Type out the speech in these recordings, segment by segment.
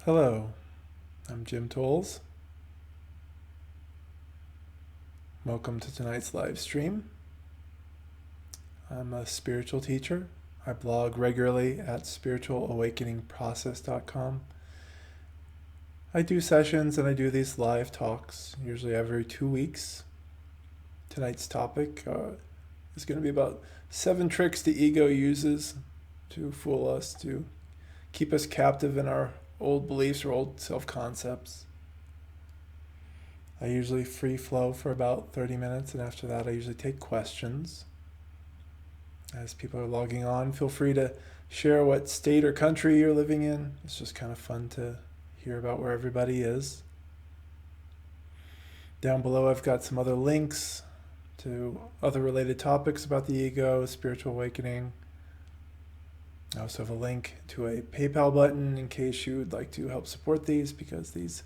Hello, I'm Jim Tolles. Welcome to tonight's live stream. I'm a spiritual teacher. I blog regularly at spiritualawakeningprocess.com. I do sessions and I do these live talks, usually every 2 weeks. Tonight's topic is going to be about 7 tricks the ego uses to fool us, to keep us captive in our old beliefs or old self-concepts. I usually free flow for about 30 minutes, and after that I usually take questions. As people are logging on, feel free to share what state or country you're living in. It's just kind of fun to hear about where everybody is. Down below I've got some other links to other related topics about the ego, spiritual awakening. I also have a link to a PayPal button in case you would like to help support these, because these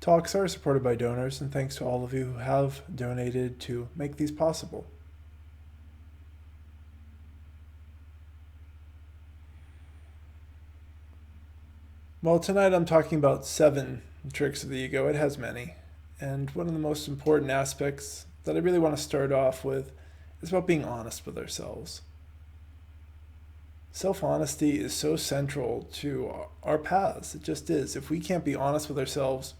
talks are supported by donors, and thanks to all of you who have donated to make these possible. Well, tonight I'm talking about 7 tricks of the ego. It has many. And one of the most important aspects that I really want to start off with is about being honest with ourselves. Self-honesty is so central to our paths. It just is. If we can't be honest with ourselves,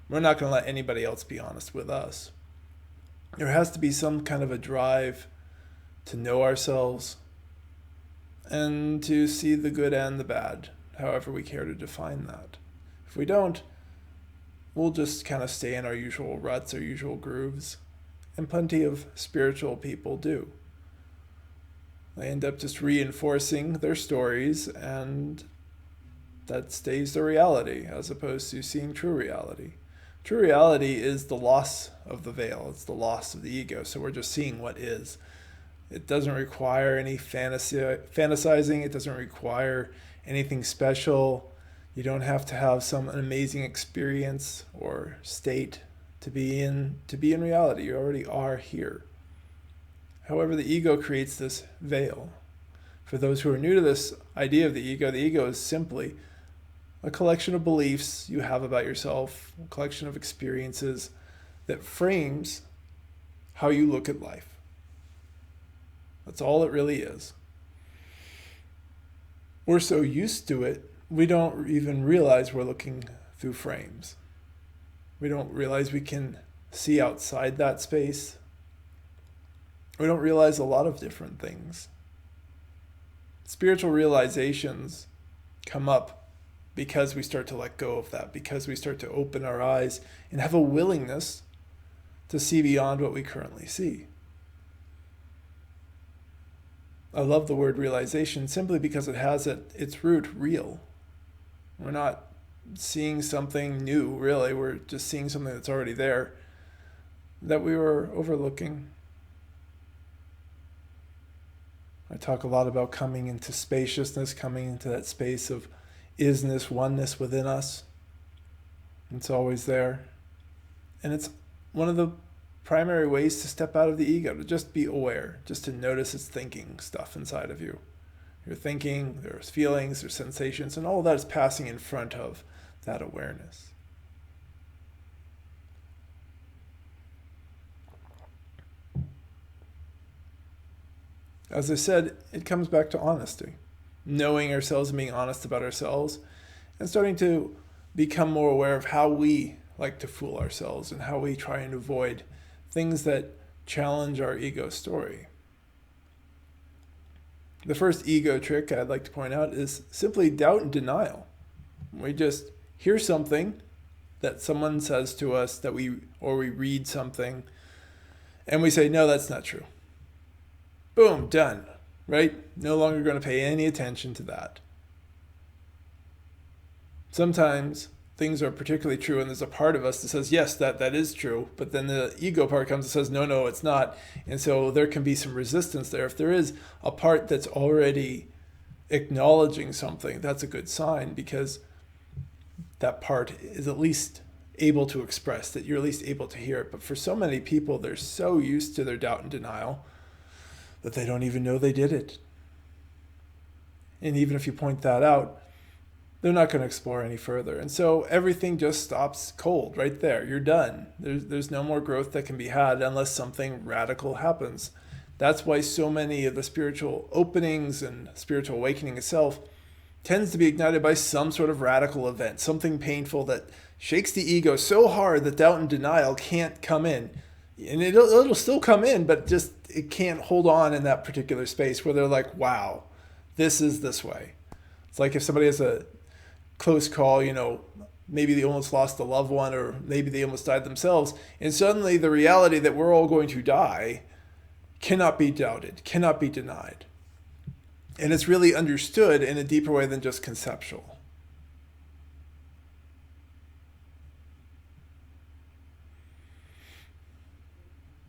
we're not going to let anybody else be honest with us. There has to be some kind of a drive to know ourselves and to see the good and the bad, however we care to define that. If we don't, we'll just kind of stay in our usual ruts, our usual grooves, and plenty of spiritual people do. They end up just reinforcing their stories, and that stays the reality as opposed to seeing true reality. True reality is the loss of the veil. It's the loss of the ego. So we're just seeing what is. It doesn't require any fantasizing. It doesn't require anything special. You don't have to have an amazing experience or state to be in reality. You already are here. However, the ego creates this veil. For those who are new to this idea of the ego is simply a collection of beliefs you have about yourself, a collection of experiences that frames how you look at life. That's all it really is. We're so used to it, we don't even realize we're looking through frames. We don't realize we can see outside that space. We don't realize a lot of different things. Spiritual realizations come up because we start to let go of that, because we start to open our eyes and have a willingness to see beyond what we currently see. I love the word realization simply because it has at its root real. We're not seeing something new, really. We're just seeing something that's already there that we were overlooking. I talk a lot about coming into spaciousness, coming into that space of isness, oneness within us. It's always there. And it's one of the primary ways to step out of the ego, to just be aware, just to notice its thinking stuff inside of you. You're thinking, there's feelings, there's sensations, and all of that is passing in front of that awareness. As I said, it comes back to honesty. Knowing ourselves and being honest about ourselves, and starting to become more aware of how we like to fool ourselves and how we try and avoid things that challenge our ego story. The first ego trick I'd like to point out is simply doubt and denial. We just hear something that someone says to us or we read something and we say, no, that's not true. Boom, done. Right? No longer going to pay any attention to that. Sometimes things are particularly true and there's a part of us that says, yes, that is true. But then the ego part comes and says, no, it's not. And so there can be some resistance there. If there is a part that's already acknowledging something, that's a good sign, because that part is at least able to express, that you're at least able to hear it. But for so many people, they're so used to their doubt and denial that they don't even know they did it. And even if you point that out, they're not going to explore any further. And so everything just stops cold right there. You're done. There's no more growth that can be had unless something radical happens. That's why so many of the spiritual openings and spiritual awakening itself tends to be ignited by some sort of radical event, something painful that shakes the ego so hard that doubt and denial can't come in. And it'll still come in, but just it can't hold on in that particular space where they're like, wow, this is this way. It's like if somebody has a close call, maybe they almost lost a loved one, or maybe they almost died themselves, and suddenly the reality that we're all going to die cannot be doubted, cannot be denied. And it's really understood in a deeper way than just conceptual.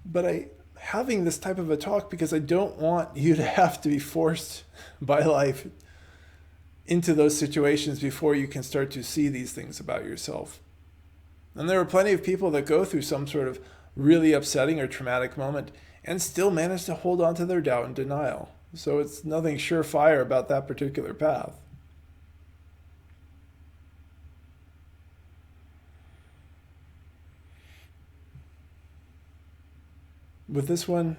But having this type of a talk because I don't want you to have to be forced by life into those situations before you can start to see these things about yourself. And there are plenty of people that go through some sort of really upsetting or traumatic moment and still manage to hold on to their doubt and denial. So it's nothing surefire about that particular path. With this one,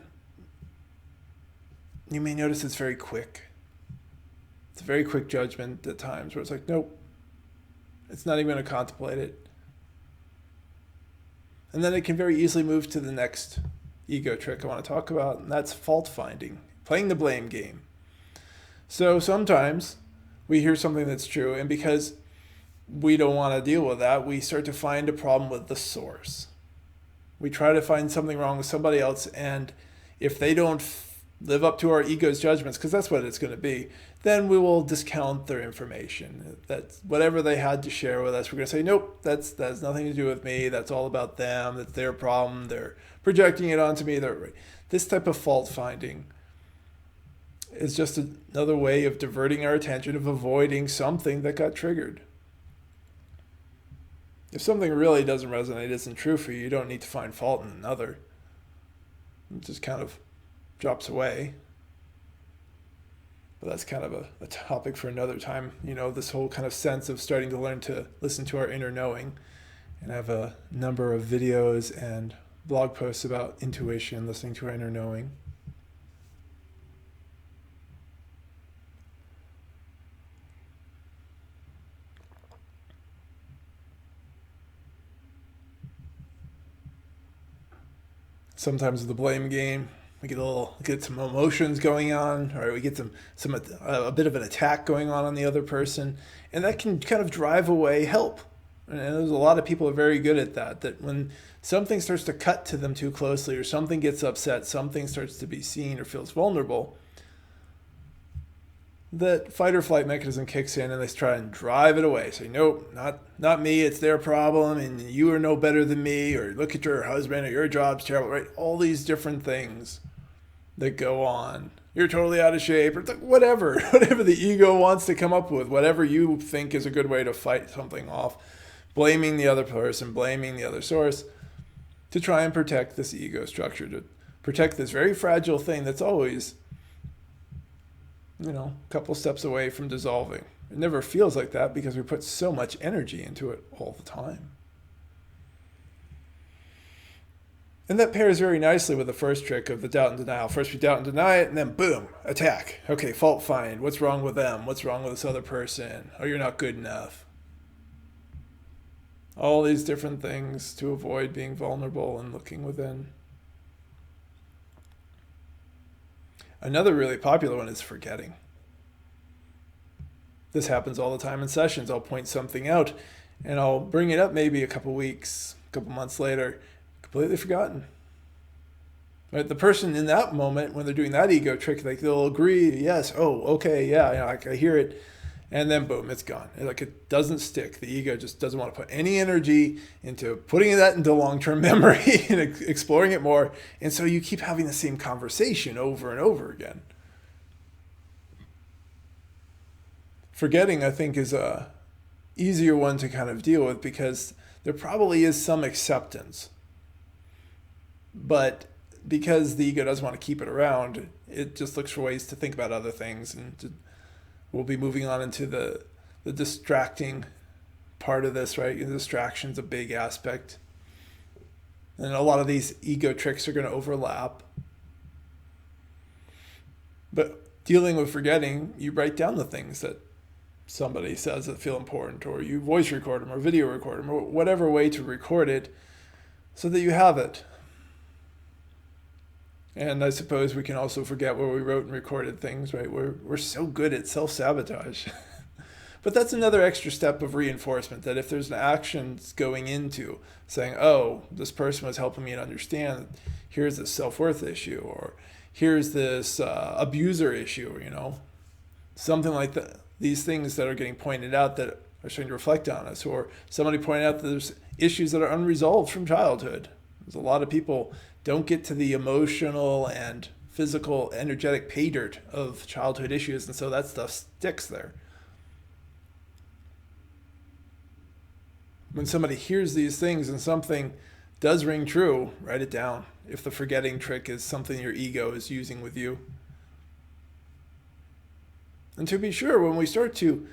you may notice it's very quick. It's a very quick judgment at times where it's like, nope, it's not even going to contemplate it. And then it can very easily move to the next ego trick I want to talk about, and that's fault finding, playing the blame game. So sometimes we hear something that's true, and because we don't want to deal with that, we start to find a problem with the source. We try to find something wrong with somebody else, and if they don't live up to our ego's judgments, because that's what it's going to be, then we will discount their information. That's whatever they had to share with us. We're going to say, nope, that has nothing to do with me. That's all about them. That's their problem. They're projecting it onto me. This type of fault finding is just another way of diverting our attention, of avoiding something that got triggered. If something really doesn't resonate, isn't true for you, you don't need to find fault in another. It just kind of drops away. But that's kind of a topic for another time. This whole kind of sense of starting to learn to listen to our inner knowing. And I have a number of videos and blog posts about intuition, listening to our inner knowing. Sometimes the blame game, we get some emotions going on, or we get a bit of an attack going on the other person, and that can kind of drive away help. And there's a lot of people who are very good at that when something starts to cut to them too closely, or something gets upset, something starts to be seen or feels vulnerable, that fight or flight mechanism kicks in and they try and drive it away. Say, nope, not me, it's their problem, and you are no better than me, or look at your husband, or your job's terrible, right? All these different things that go on. You're totally out of shape, or it's like whatever the ego wants to come up with, whatever you think is a good way to fight something off, blaming the other person, blaming the other source, to try and protect this ego structure, to protect this very fragile thing that's always a couple steps away from dissolving. It never feels like that because we put so much energy into it all the time. And that pairs very nicely with the first trick of the doubt and denial. First we doubt and deny it, and then boom, attack. Okay, fault find. What's wrong with them? What's wrong with this other person? Oh, you're not good enough. All these different things to avoid being vulnerable and looking within. Another really popular one is forgetting. This happens all the time in sessions. I'll point something out and I'll bring it up maybe a couple weeks, a couple months later, completely forgotten. Right? The person in that moment, when they're doing that ego trick, they'll agree, yes, oh, okay, yeah, I hear it. And then boom, it's gone. It doesn't stick. The ego just doesn't want to put any energy into putting that into long-term memory and exploring it more. And so you keep having the same conversation over and over again. Forgetting, I think, is a easier one to kind of deal with because there probably is some acceptance. But because the ego doesn't want to keep it around, it just looks for ways to think about other things, and we'll be moving on into the the distracting part of this, right? Distraction's a big aspect. And a lot of these ego tricks are going to overlap. But dealing with forgetting, you write down the things that somebody says that feel important, or you voice record them or video record them, or whatever way to record it so that you have it. And I suppose we can also forget where we wrote and recorded things, right? We're so good at self-sabotage. But that's another extra step of reinforcement, that if there's an action going into saying, oh, this person was helping me to understand, here's this self-worth issue, or here's this abuser issue, something like that. These things that are getting pointed out that are starting to reflect on us, or somebody pointed out that there's issues that are unresolved from childhood. There's a lot of people don't get to the emotional and physical, energetic pay dirt of childhood issues, and so that stuff sticks there. When somebody hears these things and something does ring true, write it down. If the forgetting trick is something your ego is using with you. And to be sure, when we start to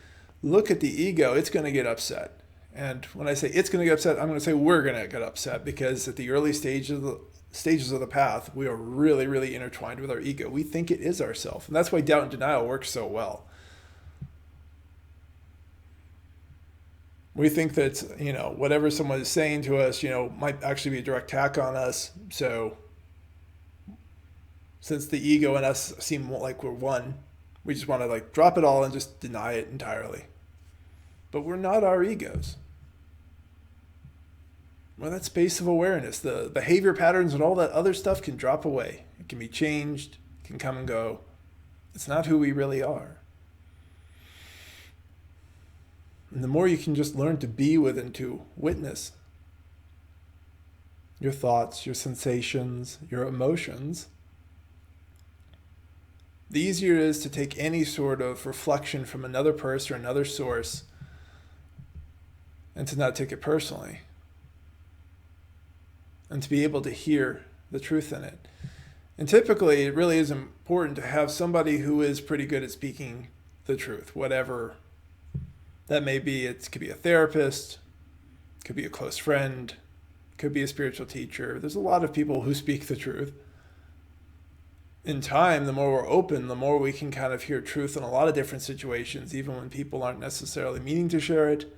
look at the ego, it's going to get upset. And when I say it's going to get upset, I'm going to say we're going to get upset, because at the early stages of the path, we are really, really intertwined with our ego. We think it is ourself. And that's why doubt and denial works so well. We think that, whatever someone is saying to us, might actually be a direct attack on us. So since the ego and us seem like we're one, we just want to drop it all and just deny it entirely. But we're not our egos. Well, that space of awareness, the behavior patterns and all that other stuff can drop away. It can be changed, it can come and go. It's not who we really are. And the more you can just learn to be with and to witness your thoughts, your sensations, your emotions, the easier it is to take any sort of reflection from another person or another source and to not take it personally. And to be able to hear the truth in it. And typically, it really is important to have somebody who is pretty good at speaking the truth, whatever that may be. It could be a therapist, could be a close friend, could be a spiritual teacher. There's a lot of people who speak the truth. In time, the more we're open, the more we can kind of hear truth in a lot of different situations, even when people aren't necessarily meaning to share it.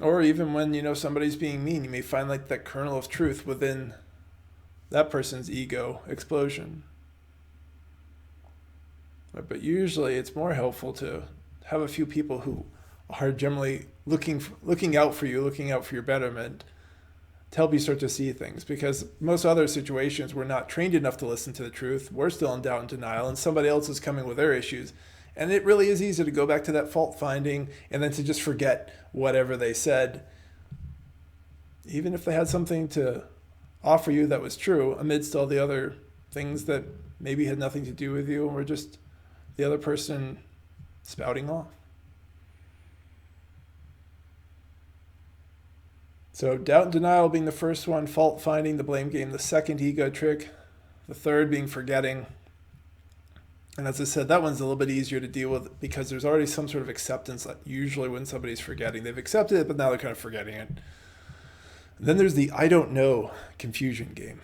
Or even when, somebody's being mean, you may find that kernel of truth within that person's ego explosion. But usually it's more helpful to have a few people who are generally looking out for you, looking out for your betterment, to help you start to see things. Because most other situations, we're not trained enough to listen to the truth. We're still in doubt and denial, and somebody else is coming with their issues. And it really is easy to go back to that fault finding and then to just forget whatever they said, even if they had something to offer you that was true, amidst all the other things that maybe had nothing to do with you, or just the other person spouting off. So doubt and denial being the first one, fault finding, the blame game, the second ego trick, the third being forgetting. And as I said, that one's a little bit easier to deal with because there's already some sort of acceptance. Usually when somebody's forgetting, they've accepted it, but now they're kind of forgetting it. And then there's the I don't know confusion game.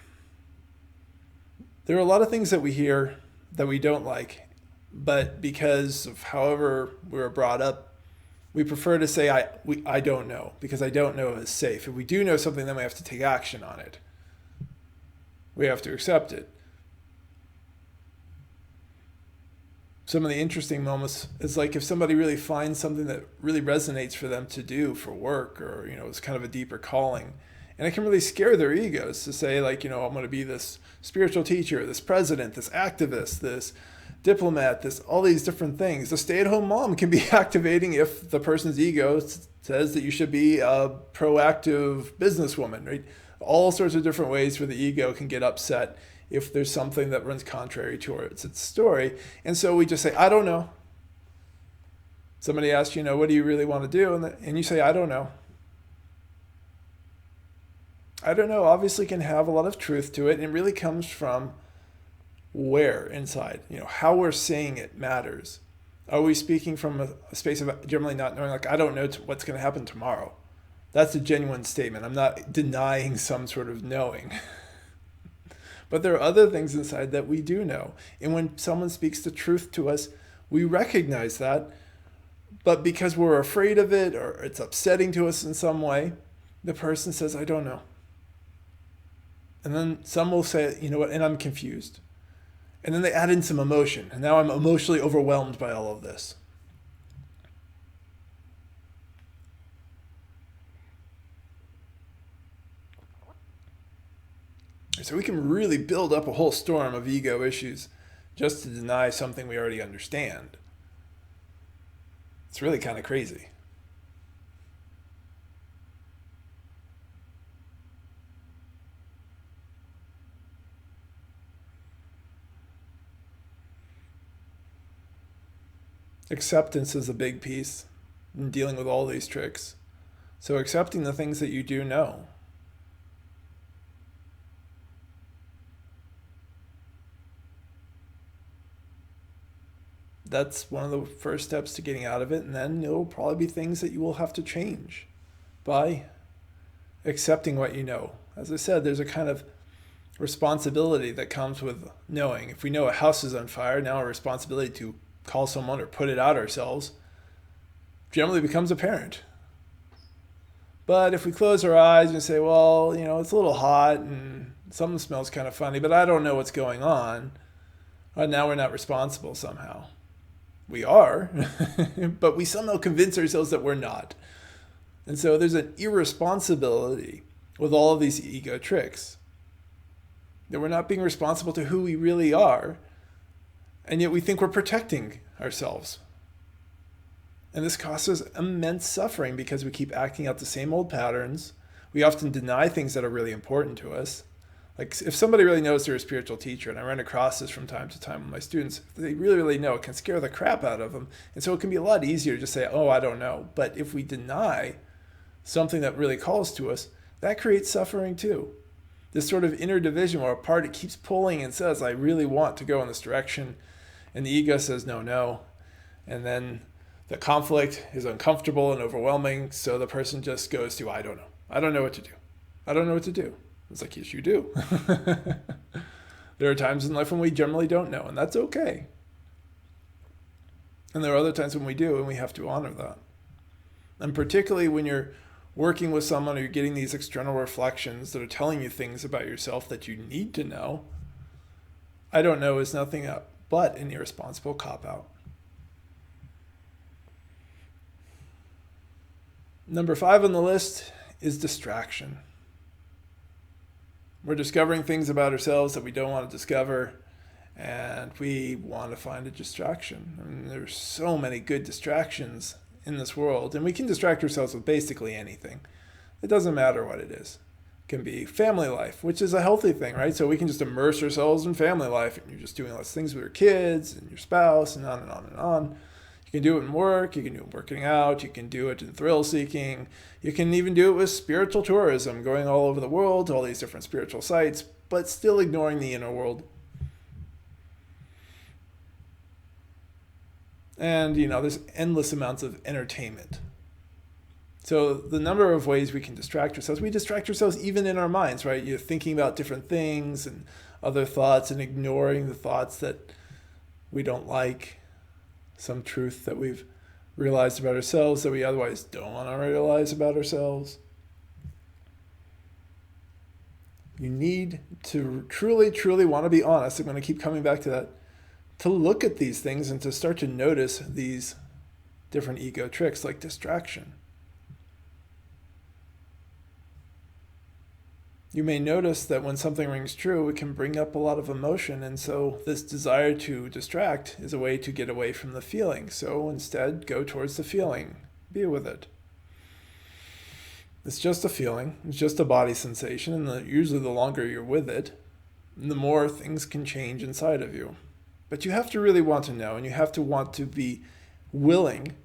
There are a lot of things that we hear that we don't like, but because of however we were brought up, we prefer to say I don't know, because I don't know is safe. If we do know something, then we have to take action on it. We have to accept it. Some of the interesting moments is if somebody really finds something that really resonates for them to do for work, or, it's kind of a deeper calling. And it can really scare their egos to say I'm going to be this spiritual teacher, this president, this activist, this diplomat, all these different things. The stay-at-home mom can be activating if the person's ego says that you should be a proactive businesswoman, right? All sorts of different ways where the ego can get upset if there's something that runs contrary towards its story. And so we just say, I don't know. Somebody asks, what do you really want to do? And you say, I don't know. I don't know obviously can have a lot of truth to it, and it really comes from where inside, how we're saying it matters. Are we speaking from a space of generally not knowing, like, I don't know what's going to happen tomorrow? That's a genuine statement. I'm not denying some sort of knowing. But there are other things inside that we do know. And when someone speaks the truth to us, we recognize that. But because we're afraid of it or it's upsetting to us in some way, the person says, I don't know. And then some will say, you know what, and I'm confused. And then they add in some emotion. And now I'm emotionally overwhelmed by all of this. So we can really build up a whole storm of ego issues just to deny something we already understand. It's really kind of crazy. Acceptance is a big piece in dealing with all these tricks. So accepting the things that you do know. That's one of the first steps to getting out of it. And then it'll probably be things that you will have to change by accepting what you know. As I said, there's a kind of responsibility that comes with knowing. If we know a house is on fire, now our responsibility to call someone or put it out ourselves generally becomes apparent. But if we close our eyes and say, well, it's a little hot and something smells kind of funny, but I don't know what's going on, now we're not responsible somehow. We are, but we somehow convince ourselves that we're not. And so there's an irresponsibility with all of these ego tricks. That we're not being responsible to who we really are, and yet we think we're protecting ourselves. And this causes immense suffering because we keep acting out the same old patterns. We often deny things that are really important to us. Like if somebody really knows they're a spiritual teacher, and I run across this from time to time with my students, if they really, really know, it can scare the crap out of them. And so it can be a lot easier to just say, oh, I don't know. But if we deny something that really calls to us, that creates suffering too. This sort of inner division where a part it keeps pulling and says, I really want to go in this direction. And the ego says, no, no. And then the conflict is uncomfortable and overwhelming. So the person just goes to, I don't know. I don't know what to do. I don't know what to do. It's like, yes, you do. There are times in life when we generally don't know, and that's okay. And there are other times when we do, and we have to honor that. And particularly when you're working with someone or you're getting these external reflections that are telling you things about yourself that you need to know, I don't know is nothing but an irresponsible cop-out. Number 5 on the list is distraction. We're discovering things about ourselves that we don't want to discover, and we want to find a distraction. I mean, there's so many good distractions in this world, and we can distract ourselves with basically anything. It doesn't matter what it is. It can be family life, which is a healthy thing, right? So we can just immerse ourselves in family life, and you're just doing lots of things with your kids and your spouse, and on and on and on. You can do it in work, you can do it working out, you can do it in thrill seeking, you can even do it with spiritual tourism, going all over the world to all these different spiritual sites, but still ignoring the inner world. And, there's endless amounts of entertainment. So the number of ways we can distract ourselves, we distract ourselves even in our minds, right? You're thinking about different things and other thoughts and ignoring the thoughts that we don't like. Some truth that we've realized about ourselves that we otherwise don't want to realize about ourselves. You need to truly, truly want to be honest. I'm going to keep coming back to that. To look at these things and to start to notice these different ego tricks like distraction. You may notice that when something rings true, it can bring up a lot of emotion. And so this desire to distract is a way to get away from the feeling. So instead, go towards the feeling. Be with it. It's just a feeling. It's just a body sensation. And usually the longer you're with it, the more things can change inside of you. But you have to really want to know, and you have to want to be willing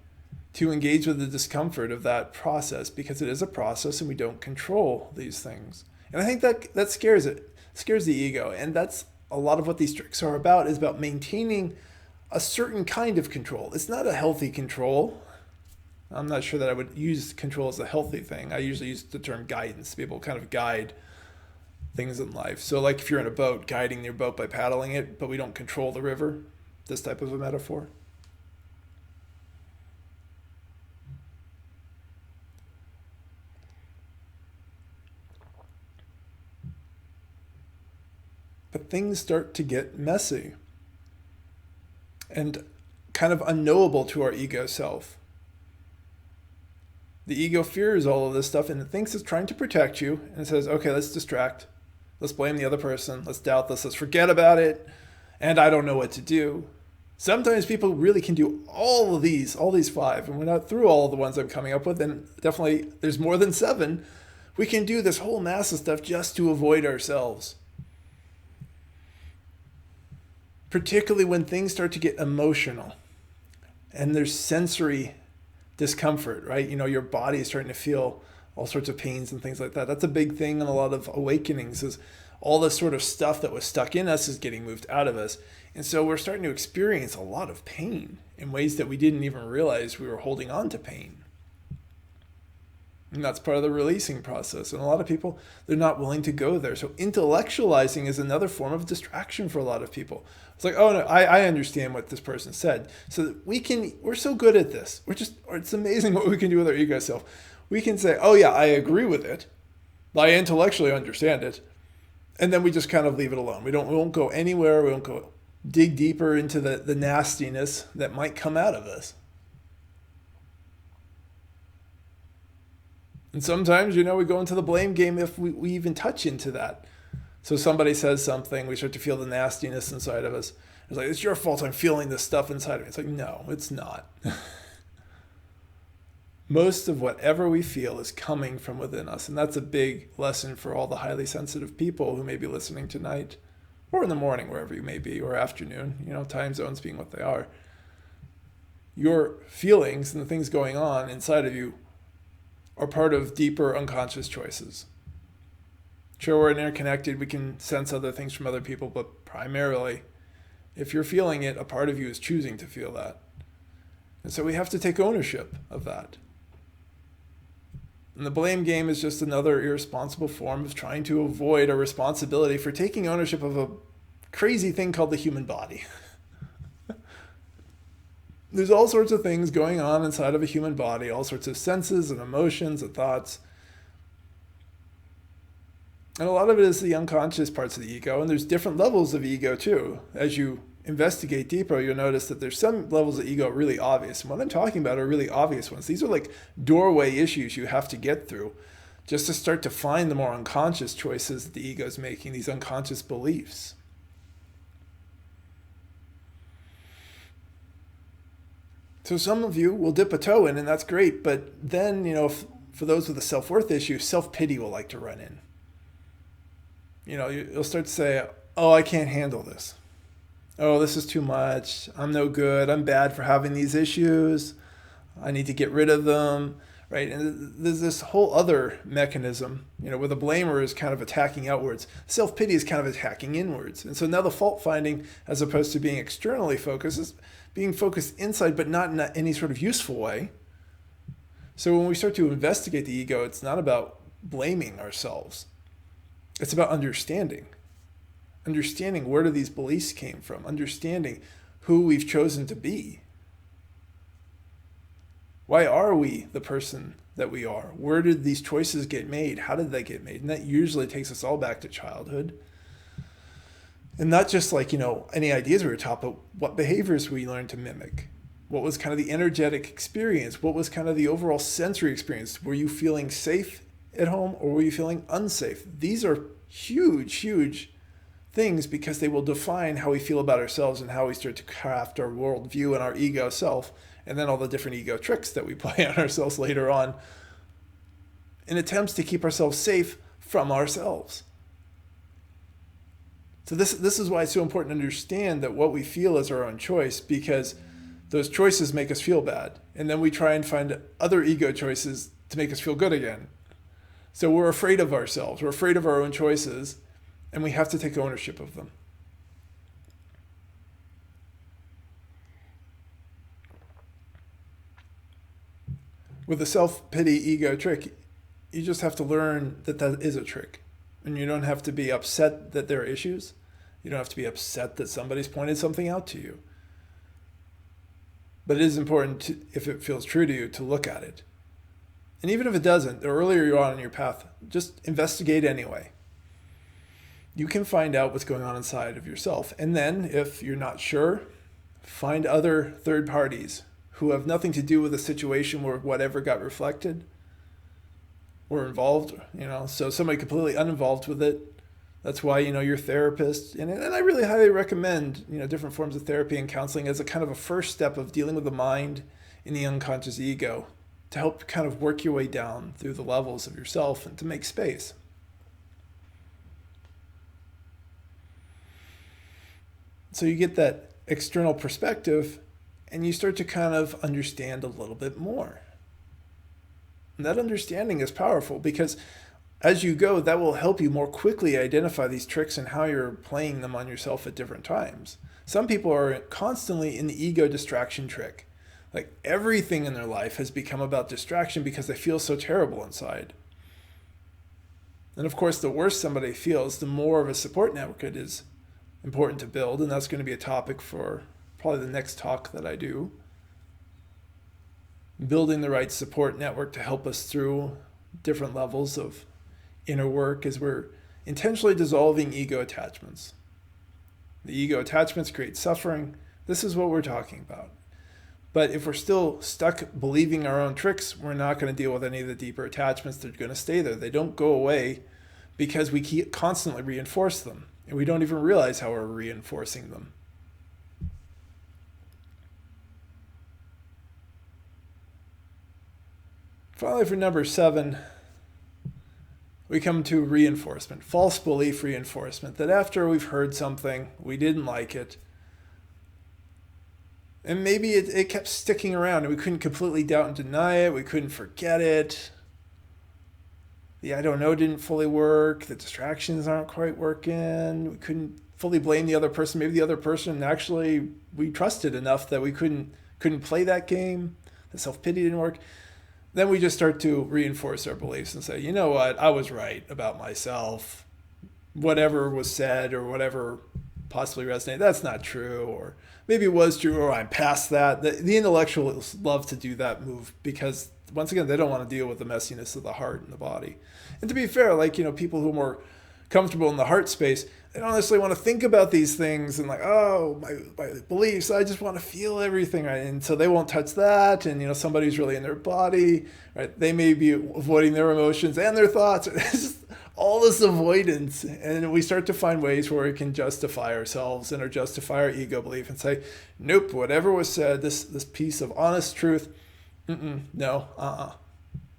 to engage with the discomfort of that process, because it is a process and we don't control these things. And I think that scares the ego. And that's a lot of what these tricks are about is about maintaining a certain kind of control. It's not a healthy control. I'm not sure that I would use control as a healthy thing. I usually use the term guidance to be able to kind of guide things in life. So like if you're in a boat, guiding your boat by paddling it, but we don't control the river, this type of a metaphor. But things start to get messy and kind of unknowable to our ego self. The ego fears all of this stuff and it thinks it's trying to protect you, and it says, okay, let's distract. Let's blame the other person. Let's doubt this. Let's forget about it. And I don't know what to do. Sometimes people really can do all these 5, and we're not through all of the ones I'm coming up with, and definitely there's more than 7. We can do this whole mass of stuff just to avoid ourselves. Particularly when things start to get emotional and there's sensory discomfort, right? You know, your body is starting to feel all sorts of pains and things like that. That's a big thing in a lot of awakenings, is all this sort of stuff that was stuck in us is getting moved out of us. And so we're starting to experience a lot of pain in ways that we didn't even realize we were holding on to pain. And that's part of the releasing process. And a lot of people, they're not willing to go there. So intellectualizing is another form of distraction for a lot of people. It's like, oh no, I understand what this person said. So that we're so good at this. It's amazing what we can do with our ego self. We can say, oh yeah, I agree with it. I intellectually understand it. And then we just kind of leave it alone. We won't go anywhere. We won't go dig deeper into the nastiness that might come out of us. And sometimes, we go into the blame game if we even touch into that. So somebody says something, we start to feel the nastiness inside of us. It's like, it's your fault I'm feeling this stuff inside of me. It's like, no, it's not. Most of whatever we feel is coming from within us. And that's a big lesson for all the highly sensitive people who may be listening tonight, or in the morning, wherever you may be, or afternoon, time zones being what they are. Your feelings and the things going on inside of you are part of deeper unconscious choices. Sure, we're interconnected, we can sense other things from other people, but primarily, if you're feeling it, a part of you is choosing to feel that. And so we have to take ownership of that. And the blame game is just another irresponsible form of trying to avoid a responsibility for taking ownership of a crazy thing called the human body. There's all sorts of things going on inside of a human body, all sorts of senses and emotions and thoughts. And a lot of it is the unconscious parts of the ego, and there's different levels of ego too. As you investigate deeper, you'll notice that there's some levels of ego really obvious. And what I'm talking about are really obvious ones. These are like doorway issues you have to get through just to start to find the more unconscious choices that the ego is making, these unconscious beliefs. So some of you will dip a toe in, and that's great. But then, for those with a self-worth issue, self-pity will like to run in. You'll start to say, oh, I can't handle this. Oh, this is too much. I'm no good. I'm bad for having these issues. I need to get rid of them, right? And there's this whole other mechanism, where the blamer is kind of attacking outwards. Self-pity is kind of attacking inwards. And so now the fault finding, as opposed to being externally focused, is being focused inside, but not in any sort of useful way. So when we start to investigate the ego, it's not about blaming ourselves. It's about understanding where do these beliefs came from, understanding who we've chosen to be. Why are we the person that we are? Where did these choices get made? How did they get made? And that usually takes us all back to childhood. And not just like, any ideas we were taught, but what behaviors we learned to mimic. What was kind of the energetic experience? What was kind of the overall sensory experience? Were you feeling safe at home, or were you feeling unsafe? These are huge, huge things, because they will define how we feel about ourselves and how we start to craft our worldview and our ego self, and then all the different ego tricks that we play on ourselves later on in attempts to keep ourselves safe from ourselves. So this is why it's so important to understand that what we feel is our own choice, because those choices make us feel bad. And then we try and find other ego choices to make us feel good again. So we're afraid of ourselves. We're afraid of our own choices, and we have to take ownership of them. With a self-pity ego trick, you just have to learn that that is a trick. And you don't have to be upset that there are issues. You don't have to be upset that somebody's pointed something out to you. But it is important, to, if it feels true to you, to look at it. And even if it doesn't, the earlier you're on your path, just investigate anyway. You can find out what's going on inside of yourself. And then, if you're not sure, find other third parties who have nothing to do with the situation where whatever got reflected or involved, so somebody completely uninvolved with it. That's why, your therapist, and I really highly recommend, different forms of therapy and counseling as a kind of a first step of dealing with the mind and the unconscious ego to help kind of work your way down through the levels of yourself and to make space. So you get that external perspective and you start to kind of understand a little bit more. And that understanding is powerful because as you go, that will help you more quickly identify these tricks and how you're playing them on yourself at different times. Some people are constantly in the ego distraction trick. Like everything in their life has become about distraction because they feel so terrible inside. And of course, the worse somebody feels, the more of a support network it is important to build. And that's going to be a topic for probably the next talk that I do. Building the right support network to help us through different levels of inner work as we're intentionally dissolving ego attachments. The ego attachments create suffering. This is what we're talking about. But if we're still stuck believing our own tricks, we're not going to deal with any of the deeper attachments. They're going to stay there. They don't go away because we constantly reinforce them. And we don't even realize how we're reinforcing them. Finally, for number 7, we come to reinforcement, false belief reinforcement, that after we've heard something, we didn't like it, and maybe it kept sticking around and we couldn't completely doubt and deny it, we couldn't forget it, the I don't know didn't fully work, the distractions aren't quite working, we couldn't fully blame the other person, maybe the other person actually we trusted enough that we couldn't play that game, the self-pity didn't work. Then we just start to reinforce our beliefs and say, you know what, I was right about myself. Whatever was said or whatever possibly resonated, that's not true. Or maybe it was true or I'm past that. The intellectuals love to do that move because, once again, they don't want to deal with the messiness of the heart and the body. And to be fair, people who are more comfortable in the heart space, they don't necessarily want to think about these things and my beliefs, I just want to feel everything, right? And so they won't touch that. And, somebody's really in their body, right? They may be avoiding their emotions and their thoughts. It's just all this avoidance. And we start to find ways where we can justify ourselves and or justify our ego belief and say, nope, whatever was said, this piece of honest truth, no,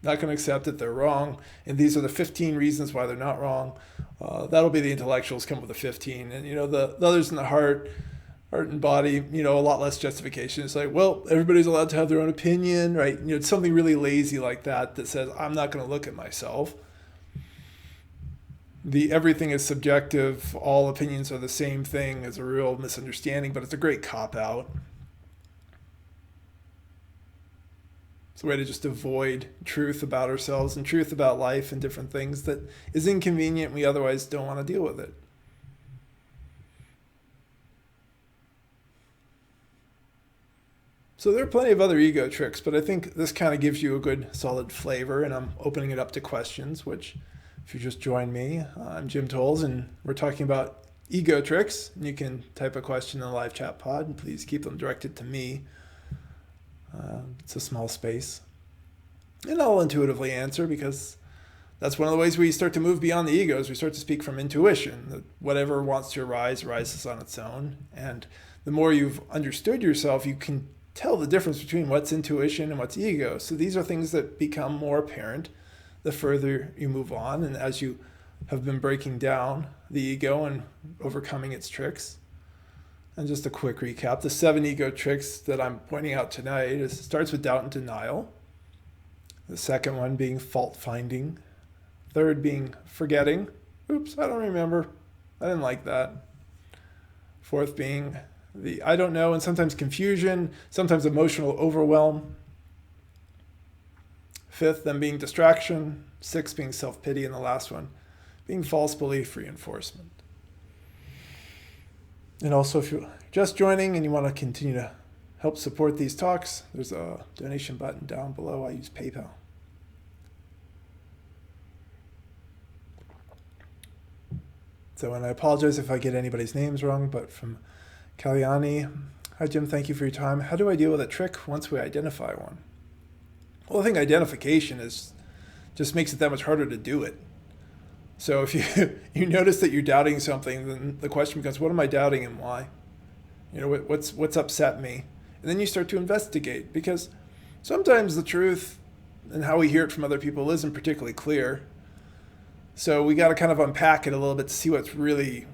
not going to accept it, they're wrong. And these are the 15 reasons why they're not wrong. That'll be the intellectuals come with the 15. And, the others in the heart and body, a lot less justification. It's like, well, everybody's allowed to have their own opinion, right? It's something really lazy like that says, I'm not going to look at myself. The everything is subjective, all opinions are the same thing is a real misunderstanding, but it's a great cop-out. It's a way to just avoid truth about ourselves and truth about life and different things that is inconvenient. We otherwise don't want to deal with it. So there are plenty of other ego tricks, but I think this kind of gives you a good solid flavor, and I'm opening it up to questions, which if you just join me, I'm Jim Tolles, and we're talking about ego tricks. You can type a question in the live chat pod, and please keep them directed to me. It's a small space. And I'll intuitively answer because that's one of the ways we start to move beyond the egos. We start to speak from intuition. That whatever wants to arise arises on its own. And the more you've understood yourself, you can tell the difference between what's intuition and what's ego. So these are things that become more apparent the further you move on. And as you have been breaking down the ego and overcoming its tricks. And just a quick recap, the 7 ego tricks that I'm pointing out tonight starts with doubt and denial. The second one being fault finding. Third being forgetting. Oops, I don't remember. I didn't like that. Fourth being the I don't know and sometimes confusion, sometimes emotional overwhelm. Fifth, then being distraction. Sixth, being self-pity. And the last one, being false belief reinforcement. And also, if you're just joining and you want to continue to help support these talks, there's a donation button down below. I use PayPal. So, and I apologize if I get anybody's names wrong, but from Kalyani, hi Jim, thank you for your time. How do I deal with a trick once we identify one? Well, I think identification just makes it that much harder to do it. So if you notice that you're doubting something, then the question becomes, what am I doubting and why? What's upset me? And then you start to investigate, because sometimes the truth and how we hear it from other people isn't particularly clear. So we got to kind of unpack it a little bit to see what's really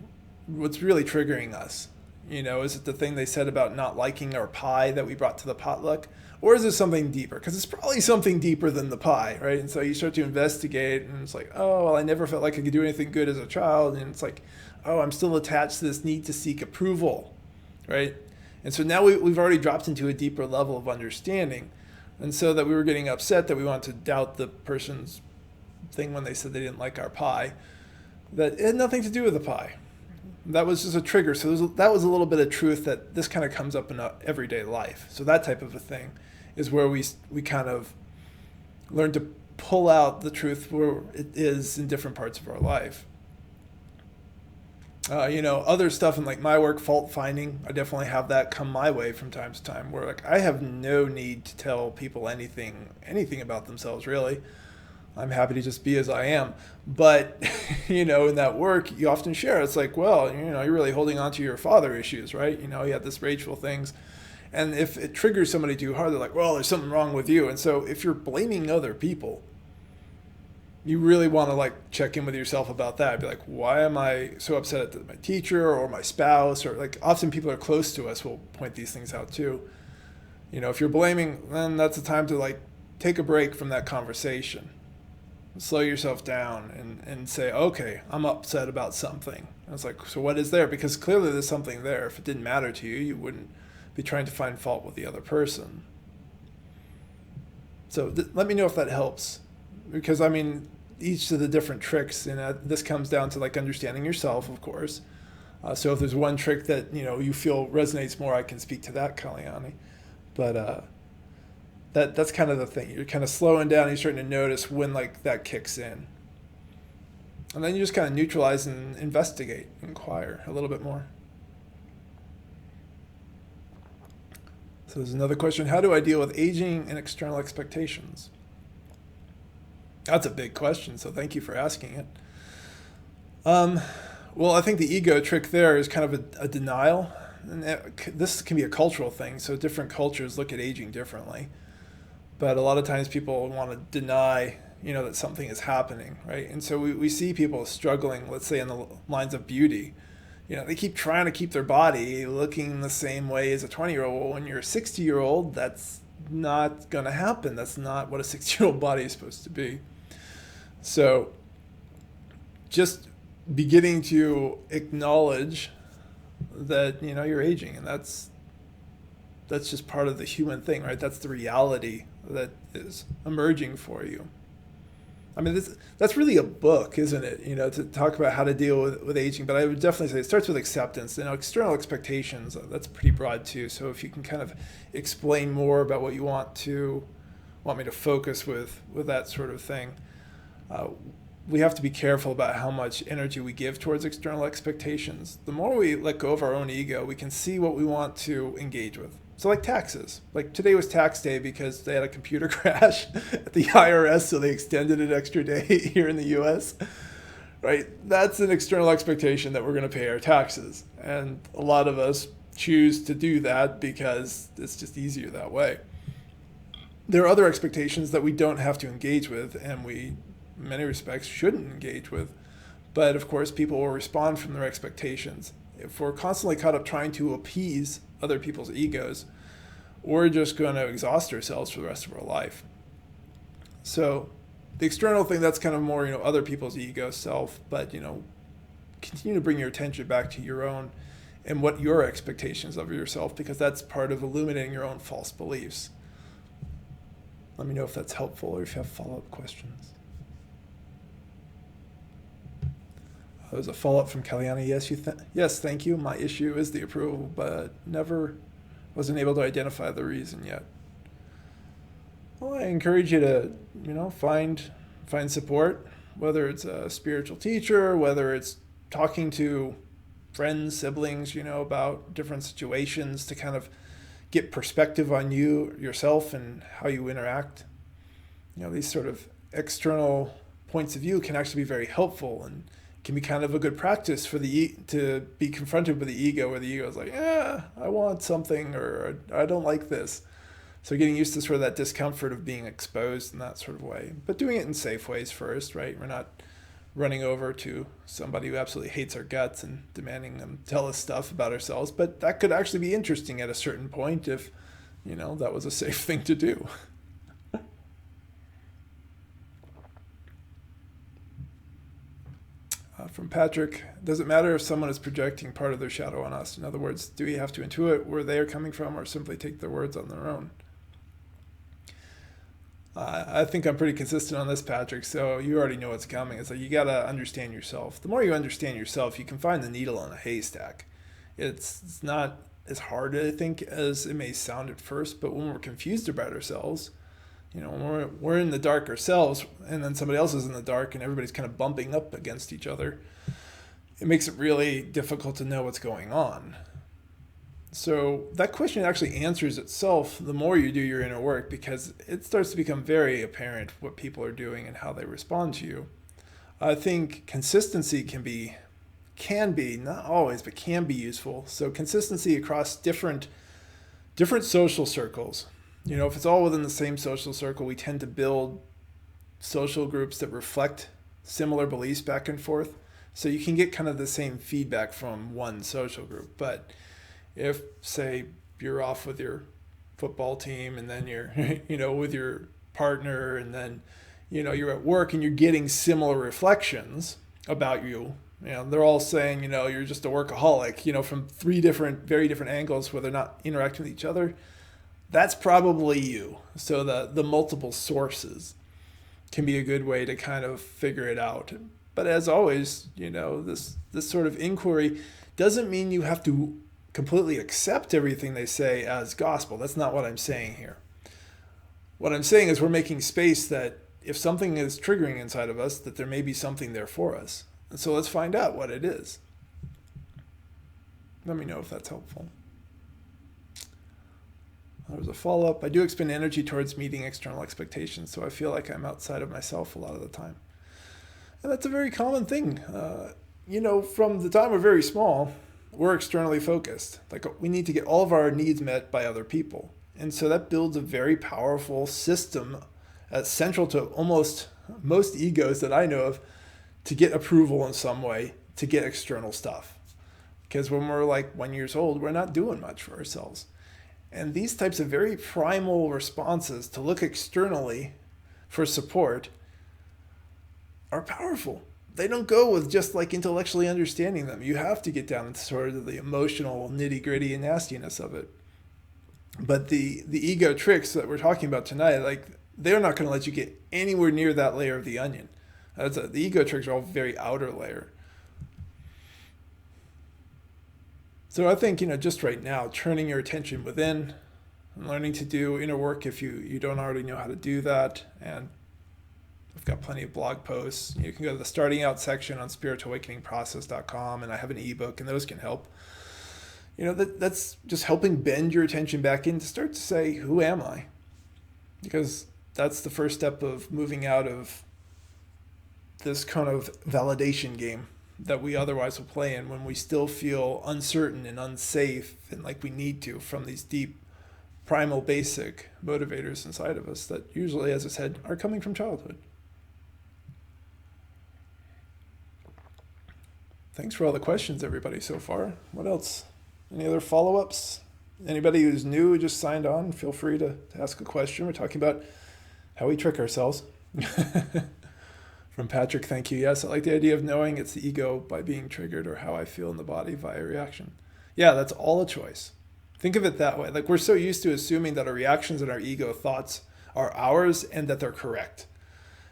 triggering us. Is it the thing they said about not liking our pie that we brought to the potluck? Or is it something deeper? Because it's probably something deeper than the pie, right? And so you start to investigate, and it's like, oh, well, I never felt like I could do anything good as a child. And it's like, oh, I'm still attached to this need to seek approval, right? And so now we've already dropped into a deeper level of understanding. And so that we were getting upset that we wanted to doubt the person's thing when they said they didn't like our pie, that it had nothing to do with the pie. That was just a trigger. So that was a little bit of truth that this kind of comes up in everyday life. So that type of a thing is where we kind of learn to pull out the truth where it is in different parts of our life. Other stuff in like my work, fault finding, I definitely have that come my way from time to time, where like I have no need to tell people anything about themselves, really. I'm happy to just be as I am. But, in that work, you often share. It's like, well, you're really holding on to your father issues, right? You had this rageful things. And if it triggers somebody too hard, they're like, well, there's something wrong with you. And so if you're blaming other people, you really want to like check in with yourself about that. Be like, why am I so upset at my teacher or my spouse? Or like often people are close to us will point these things out too. If you're blaming, then that's the time to like take a break from that conversation. Slow yourself down and say, okay, I'm upset about something. And it's like, so what is there? Because clearly there's something there. If it didn't matter to you, you wouldn't be trying to find fault with the other person. So let me know if that helps. Because, each of the different tricks, and this comes down to like understanding yourself, of course. So if there's one trick that, you feel resonates more, I can speak to that, Kalyani. But that's kind of the thing. You're kind of slowing down. You're starting to notice when like that kicks in. And then you just kind of neutralize and investigate, inquire a little bit more. So there's another question. How do I deal with aging and external expectations? That's a big question, so thank you for asking it. Well, I think the ego trick there is kind of a denial. And this can be a cultural thing, so different cultures look at aging differently. But a lot of times people want to deny, that something is happening, right? And so we see people struggling, let's say in the lines of beauty. They keep trying to keep their body looking the same way as a 20-year-old. Well, when you're a 60-year-old, that's not going to happen. That's not what a 60-year-old body is supposed to be. So just beginning to acknowledge that, you're aging, and that's just part of the human thing, right? That's the reality that is emerging for you. That's really a book, isn't it? To talk about how to deal with aging. But I would definitely say it starts with acceptance. External expectations, that's pretty broad too. So if you can kind of explain more about what you want me to focus with that sort of thing. We have to be careful about how much energy we give towards external expectations. The more we let go of our own ego, we can see what we want to engage with. So like taxes. Like today was tax day because they had a computer crash at the IRS, so they extended an extra day here in the US. Right? That's an external expectation that we're going to pay our taxes. And a lot of us choose to do that because it's just easier that way. There are other expectations that we don't have to engage with, and we, in many respects, shouldn't engage with. But of course, people will respond from their expectations. If we're constantly caught up trying to appease other people's egos, we're just going to exhaust ourselves for the rest of our life. So the external thing, that's kind of more, other people's ego self, but, continue to bring your attention back to your own and what your expectations of yourself, because that's part of illuminating your own false beliefs. Let me know if that's helpful or if you have follow-up questions. There's a follow-up from Kalyani. Yes, thank you. My issue is the approval, but never wasn't able to identify the reason yet. Well, I encourage you to, find support, whether it's a spiritual teacher, whether it's talking to friends, siblings, about different situations to kind of get perspective on yourself and how you interact. These sort of external points of view can actually be very helpful and can be kind of a good practice for to be confronted with the ego, where the ego is like, I want something, or I don't like this. So getting used to sort of that discomfort of being exposed in that sort of way, but doing it in safe ways first, right? We're not running over to somebody who absolutely hates our guts and demanding them tell us stuff about ourselves. But that could actually be interesting at a certain point if, that was a safe thing to do. From Patrick, does it matter if someone is projecting part of their shadow on us? In other words, do we have to intuit where they are coming from or simply take their words on their own? I think I'm pretty consistent on this, Patrick, so you already know what's coming. It's like you got to understand yourself. The more you understand yourself, you can find the needle in a haystack. It's not as hard, I think, as it may sound at first, but when we're confused about ourselves, when we're in the dark ourselves and then somebody else is in the dark and everybody's kind of bumping up against each other, it makes it really difficult to know what's going on. So that question actually answers itself the more you do your inner work, because it starts to become very apparent what people are doing and how they respond to you. I think consistency can be, not always, but can be useful. So consistency across different social circles. If it's all within the same social circle, we tend to build social groups that reflect similar beliefs back and forth. So you can get kind of the same feedback from one social group. But if, say, you're off with your football team and then you're, with your partner, and then, you're at work and you're getting similar reflections about you, they're all saying, you're just a workaholic, from three very different angles where they're not interacting with each other. That's probably you. So the multiple sources can be a good way to kind of figure it out. But as always, this sort of inquiry doesn't mean you have to completely accept everything they say as gospel. That's not what I'm saying here. What I'm saying is we're making space that if something is triggering inside of us, that there may be something there for us. And so let's find out what it is. Let me know if that's helpful. There's a follow-up. I do expend energy towards meeting external expectations, so I feel like I'm outside of myself a lot of the time. And that's a very common thing. From the time we're very small, we're externally focused. Like, we need to get all of our needs met by other people. And so that builds a very powerful system central to almost most egos that I know of to get approval in some way, to get external stuff. Because when we're like 1 year old, we're not doing much for ourselves. And these types of very primal responses to look externally for support are powerful. They don't go with just like intellectually understanding them. You have to get down into sort of the emotional nitty gritty and nastiness of it. But the ego tricks that we're talking about tonight, like, they're not going to let you get anywhere near that layer of the onion. The ego tricks are all very outer layer. So I think, just right now, turning your attention within and learning to do inner work if you don't already know how to do that. And I've got plenty of blog posts. You can go to the starting out section on spiritualawakeningprocess.com, and I have an ebook, and those can help. That's just helping bend your attention back in to start to say, who am I? Because that's the first step of moving out of this kind of validation game that we otherwise will play in when we still feel uncertain and unsafe and like we need to from these deep, primal, basic motivators inside of us that usually, as I said, are coming from childhood. Thanks for all the questions, everybody, so far. What else? Any other follow-ups? Anybody who's new who just signed on, feel free to ask a question. We're talking about how we trick ourselves. From Patrick, thank you. Yes, I like the idea of knowing it's the ego by being triggered, or how I feel in the body via reaction. Yeah, that's all a choice. Think of it that way. Like, we're so used to assuming that our reactions and our ego thoughts are ours and that they're correct,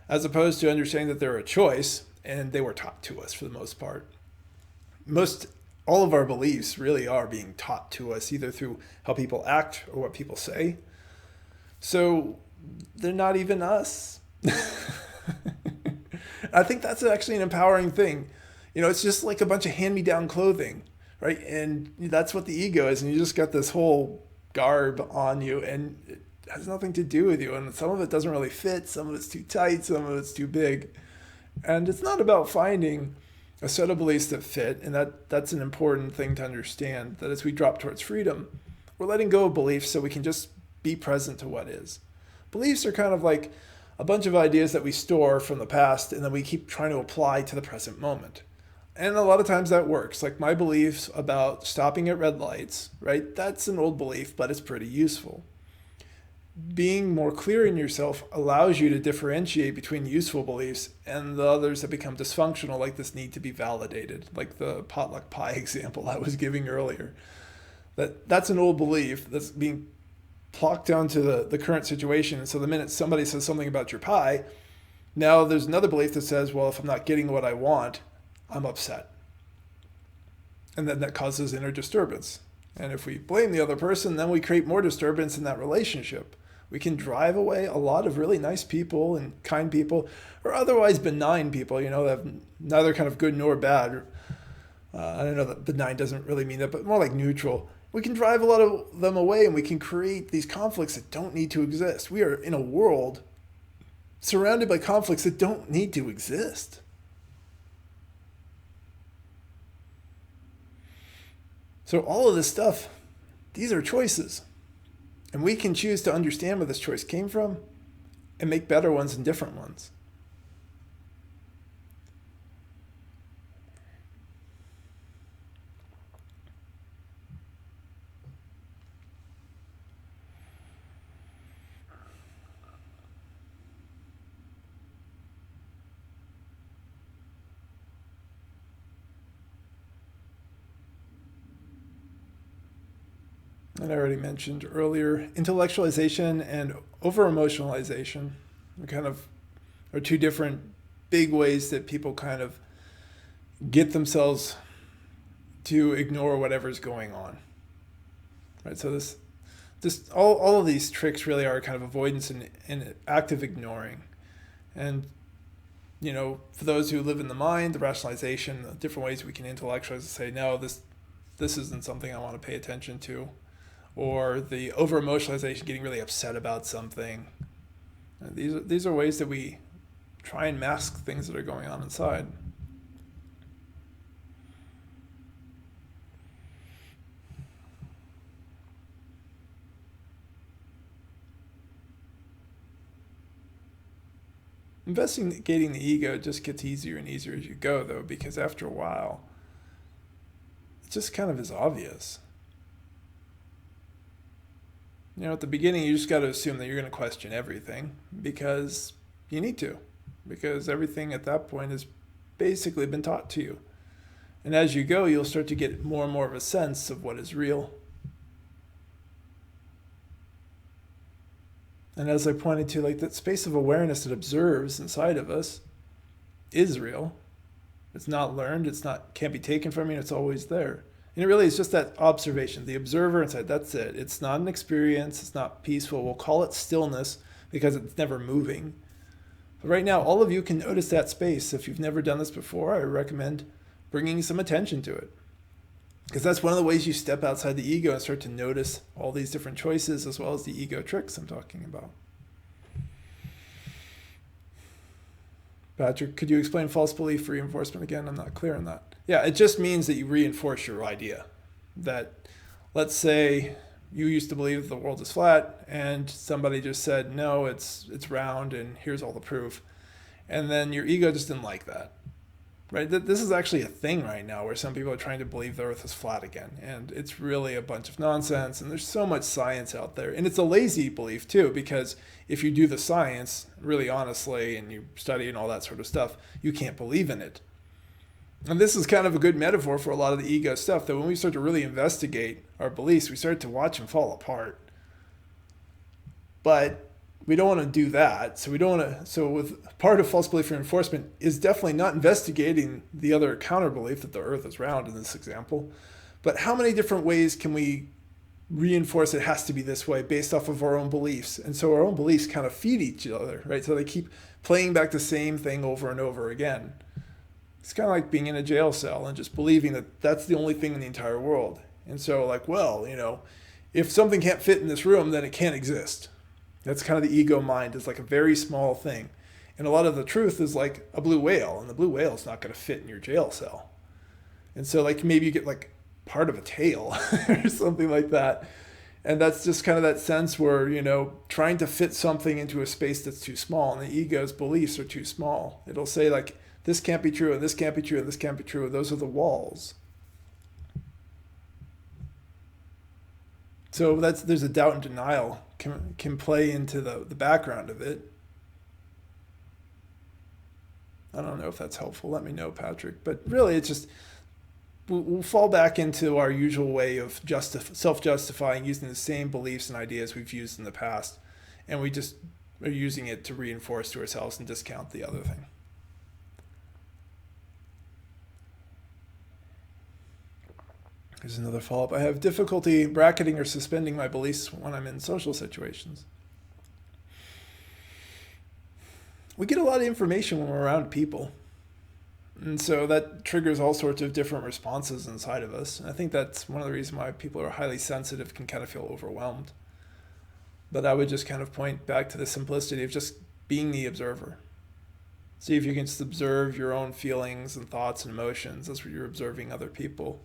as opposed to understanding that they're a choice and they were taught to us for the most part. All of our beliefs really are being taught to us either through how people act or what people say. So they're not even us. I think that's actually an empowering thing. It's just like a bunch of hand-me-down clothing, right? And that's what the ego is. And you just got this whole garb on you and it has nothing to do with you. And some of it doesn't really fit. Some of it's too tight. Some of it's too big. And it's not about finding a set of beliefs that fit. And that's an important thing to understand, that as we drop towards freedom, we're letting go of beliefs so we can just be present to what is. Beliefs are kind of like a bunch of ideas that we store from the past and then we keep trying to apply to the present moment. And a lot of times that works. Like my beliefs about stopping at red lights, right? That's an old belief, but it's pretty useful. Being more clear in yourself allows you to differentiate between useful beliefs and the others that become dysfunctional, like this need to be validated, like the potluck pie example I was giving earlier. That's an old belief that's being plopped down to the current situation. And so the minute somebody says something about your pie, now there's another belief that says, well, if I'm not getting what I want, I'm upset. And then that causes inner disturbance. And if we blame the other person, then we create more disturbance in that relationship. We can drive away a lot of really nice people and kind people, or otherwise benign people, that have neither kind of good nor bad. I don't know that benign doesn't really mean that, but more like neutral. We can drive a lot of them away and we can create these conflicts that don't need to exist. We are in a world surrounded by conflicts that don't need to exist. So all of this stuff, these are choices. And we can choose to understand where this choice came from and make better ones and different ones. And I already mentioned earlier, intellectualization and over-emotionalization kind of are two different big ways that people kind of get themselves to ignore whatever's going on. Right? So all of these tricks really are kind of avoidance and active ignoring. And for those who live in the mind, the rationalization, the different ways we can intellectualize and say, no, this isn't something I want to pay attention to. Or the over-emotionalization, getting really upset about something. These are ways that we try and mask things that are going on inside. Investigating the ego just gets easier and easier as you go, though, because after a while, it just kind of is obvious. At the beginning, you just got to assume that you're going to question everything because you need to, because everything at that point has basically been taught to you. And as you go, you'll start to get more and more of a sense of what is real. And as I pointed to, like that space of awareness that observes inside of us is real. It's not learned. Can't be taken from you. It's always there. And it really is just that observation, the observer inside, that's it. It's not an experience. It's not peaceful. We'll call it stillness because it's never moving. But right now, all of you can notice that space. If you've never done this before, I recommend bringing some attention to it. Because that's one of the ways you step outside the ego and start to notice all these different choices as well as the ego tricks I'm talking about. Patrick, could you explain false belief reinforcement again? I'm not clear on that. Yeah, it just means that you reinforce your idea. That, let's say you used to believe the world is flat and somebody just said, no, it's round and here's all the proof. And then your ego just didn't like that. Right? This is actually a thing right now where some people are trying to believe the earth is flat again. And it's really a bunch of nonsense. And there's so much science out there. And it's a lazy belief too, because if you do the science really honestly and you study and all that sort of stuff, you can't believe in it. And this is kind of a good metaphor for a lot of the ego stuff, that when we start to really investigate our beliefs, we start to watch them fall apart. But we don't want to do that. So we don't want to. So with part of false belief reinforcement is definitely not investigating the other counter belief that the Earth is round in this example, but how many different ways can we reinforce it has to be this way based off of our own beliefs? And so our own beliefs kind of feed each other, right? So they keep playing back the same thing over and over again. It's kind of like being in a jail cell and just believing that that's the only thing in the entire world. And so like, well, if something can't fit in this room, then it can't exist. That's kind of the ego mind. It's like a very small thing. And a lot of the truth is like a blue whale, and the blue whale is not going to fit in your jail cell. And so like maybe you get like part of a tail or something like that. And that's just kind of that sense where, trying to fit something into a space that's too small, and the ego's beliefs are too small. It'll say like, this can't be true, and this can't be true, and this can't be true. Those are the walls. So there's a doubt and denial can play into the background of it. I don't know if that's helpful. Let me know, Patrick. But really, it's just we'll fall back into our usual way of self-justifying, using the same beliefs and ideas we've used in the past, and we just are using it to reinforce to ourselves and discount the other thing. Here's another follow-up. I have difficulty bracketing or suspending my beliefs when I'm in social situations. We get a lot of information when we're around people. And so that triggers all sorts of different responses inside of us. And I think that's one of the reasons why people who are highly sensitive can kind of feel overwhelmed. But I would just kind of point back to the simplicity of just being the observer. See if you can just observe your own feelings and thoughts and emotions as you're observing other people.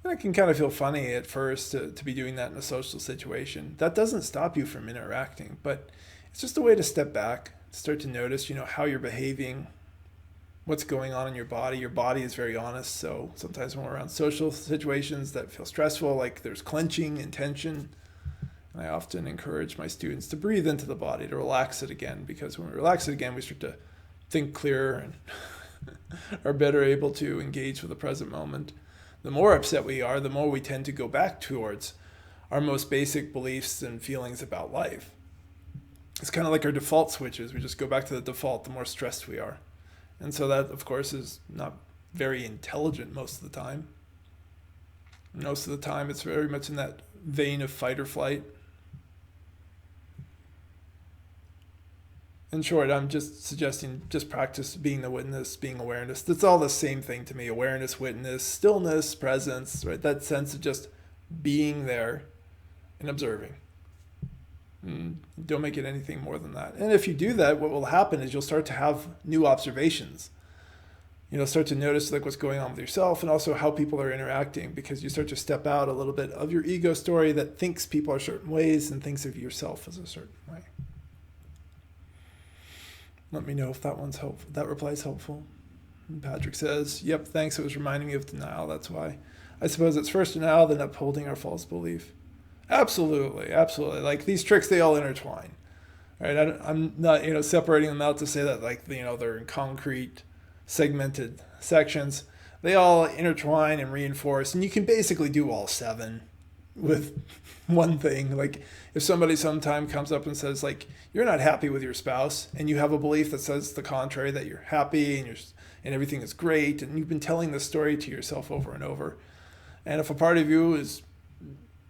And it can kind of feel funny at first to be doing that in a social situation. That doesn't stop you from interacting, but it's just a way to step back, start to notice, how you're behaving, what's going on in your body. Your body is very honest, so sometimes when we're around social situations that feel stressful, like there's clenching and tension, and I often encourage my students to breathe into the body, to relax it again, because when we relax it again, we start to think clearer and are better able to engage with the present moment. The more upset we are, the more we tend to go back towards our most basic beliefs and feelings about life. It's kind of like our default switches. We just go back to the default the more stressed we are. And so that, of course, is not very intelligent most of the time. Most of the time, it's very much in that vein of fight or flight. In short, I'm just suggesting just practice being the witness, being awareness. That's all the same thing to me. Awareness, witness, stillness, presence, right? That sense of just being there and observing. And don't make it anything more than that. And if you do that, what will happen is you'll start to have new observations. Start to notice like what's going on with yourself and also how people are interacting, because you start to step out a little bit of your ego story that thinks people are certain ways and thinks of yourself as a certain way. Let me know if that one's helpful. That reply is helpful. And Patrick says, yep, thanks. It was reminding me of denial. That's why. I suppose it's first denial, then upholding our false belief. Absolutely. Absolutely. Like these tricks, they all intertwine. Right? I'm not, separating them out to say that like, they're in concrete, segmented sections. They all intertwine and reinforce. And you can basically do all 7 with one thing. Like if somebody sometime comes up and says like, you're not happy with your spouse, and you have a belief that says the contrary, that you're happy and everything is great, and you've been telling this story to yourself over and over. And if a part of you is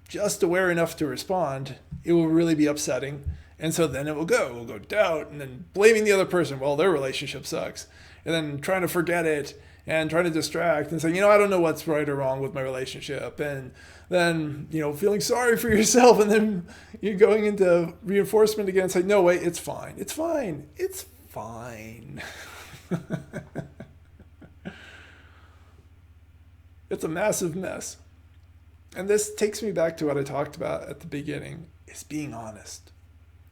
just aware enough to respond, it will really be upsetting. And so then it will go doubt, and then blaming the other person. Well, their relationship sucks. And then trying to forget it and trying to distract and saying, I don't know what's right or wrong with my relationship. And then, feeling sorry for yourself. And then you're going into reinforcement again. It's like, no, wait, it's fine. It's fine. It's fine. It's a massive mess. And this takes me back to what I talked about at the beginning, is being honest.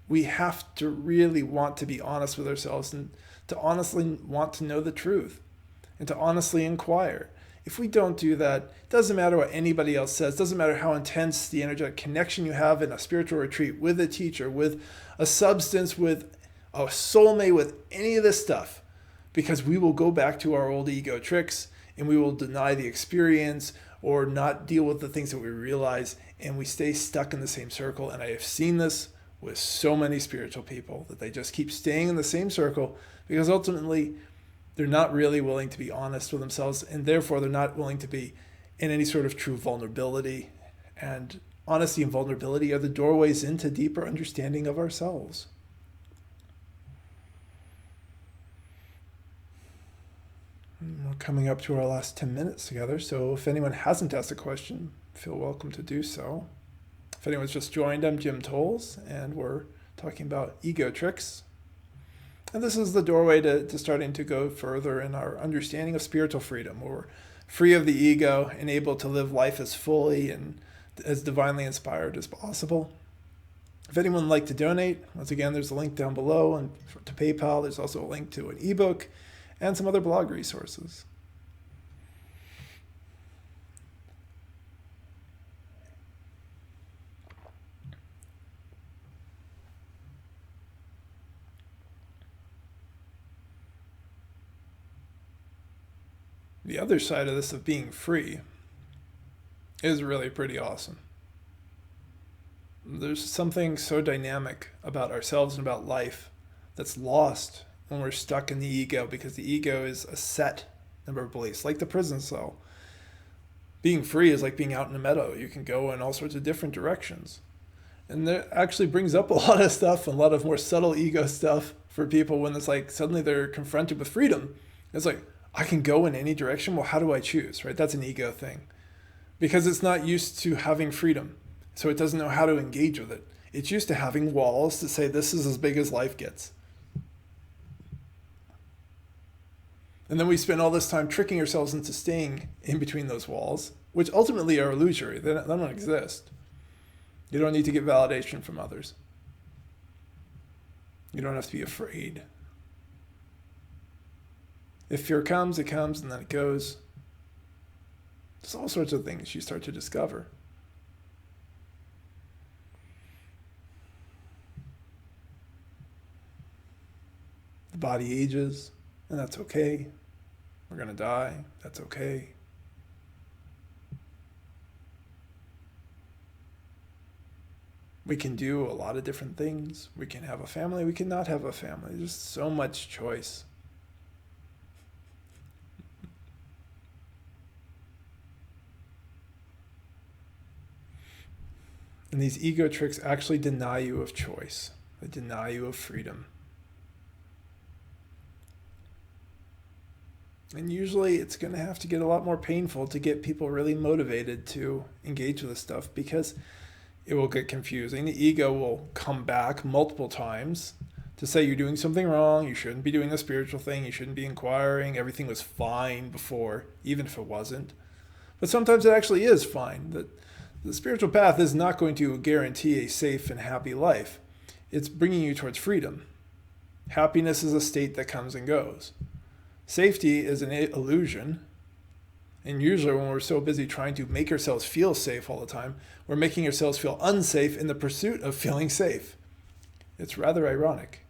We have to really want to be honest with ourselves and to honestly want to know the truth and to honestly inquire. If we don't do that, it doesn't matter what anybody else says. It doesn't matter how intense the energetic connection you have in a spiritual retreat with a teacher, with a substance, with a soulmate, with any of this stuff, because we will go back to our old ego tricks and we will deny the experience or not deal with the things that we realize, and we stay stuck in the same circle. And I have seen this with so many spiritual people that they just keep staying in the same circle because ultimately they're not really willing to be honest with themselves, and therefore they're not willing to be in any sort of true vulnerability. And honesty and vulnerability are the doorways into deeper understanding of ourselves. We're coming up to our last 10 minutes together, so if anyone hasn't asked a question, feel welcome to do so. If anyone's just joined, I'm Jim Tolles, and we're talking about ego tricks. And this is the doorway to starting to go further in our understanding of spiritual freedom, where we're free of the ego and able to live life as fully and as divinely inspired as possible. If anyone would like to donate, once again, there's a link down below, and to PayPal, there's also a link to an ebook and some other blog resources. The other side of this, of being free, is really pretty awesome. There's something so dynamic about ourselves and about life that's lost when we're stuck in the ego, because the ego is a set number of beliefs, like the prison cell. Being free is like being out in a meadow. You can go in all sorts of different directions. And that actually brings up a lot of stuff, a lot of more subtle ego stuff for people when it's like suddenly they're confronted with freedom. It's like, I can go in any direction. Well, how do I choose, right? That's an ego thing. Because it's not used to having freedom. So it doesn't know how to engage with it. It's used to having walls to say this is as big as life gets. And then we spend all this time tricking ourselves into staying in between those walls, which ultimately are illusory. They don't exist. You don't need to get validation from others. You don't have to be afraid. If fear comes, it comes, and then it goes. There's all sorts of things you start to discover. The body ages, and that's okay. We're going to die. That's okay. We can do a lot of different things. We can have a family. We can not have a family. There's so much choice. And these ego tricks actually deny you of choice. They deny you of freedom. And usually it's going to have to get a lot more painful to get people really motivated to engage with this stuff, because it will get confusing. The ego will come back multiple times to say you're doing something wrong, you shouldn't be doing a spiritual thing, you shouldn't be inquiring, everything was fine before, even if it wasn't. But sometimes it actually is fine. That the spiritual path is not going to guarantee a safe and happy life. It's bringing you towards freedom. Happiness is a state that comes and goes. Safety is an illusion. And usually when we're so busy trying to make ourselves feel safe all the time, we're making ourselves feel unsafe in the pursuit of feeling safe. It's rather ironic.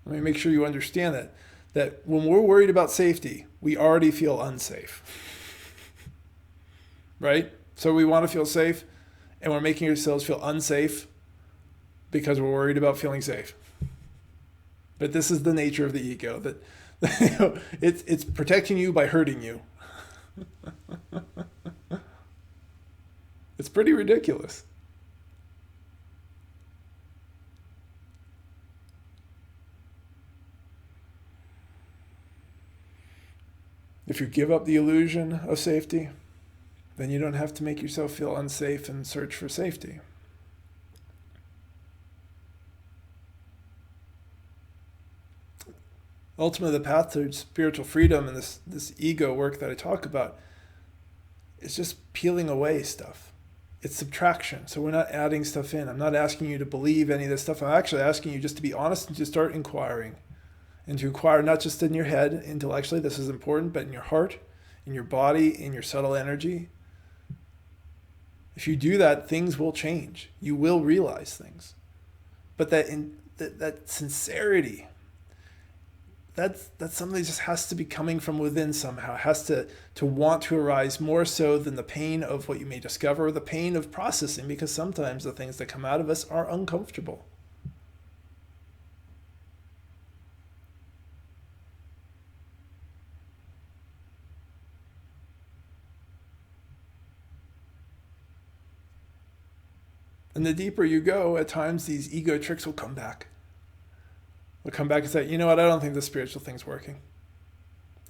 Let me make sure you understand that when we're worried about safety, we already feel unsafe. Right? So we want to feel safe, and we're making ourselves feel unsafe because we're worried about feeling safe. But this is the nature of the ego, that it's protecting you by hurting you. It's pretty ridiculous. If you give up the illusion of safety, then you don't have to make yourself feel unsafe and search for safety. Ultimately, the path to spiritual freedom and this ego work that I talk about is just peeling away stuff. It's subtraction. So we're not adding stuff in. I'm not asking you to believe any of this stuff. I'm actually asking you just to be honest and to start inquiring. And to inquire not just in your head, intellectually, this is important, but in your heart, in your body, in your subtle energy. If you do that, things will change. You will realize things. But that sincerity, that's something that just has to be coming from within somehow. It has to want to arise more so than the pain of what you may discover, or the pain of processing, because sometimes the things that come out of us are uncomfortable. And the deeper you go, at times these ego tricks will come back. They'll come back and say, you know what, I don't think the spiritual thing's working.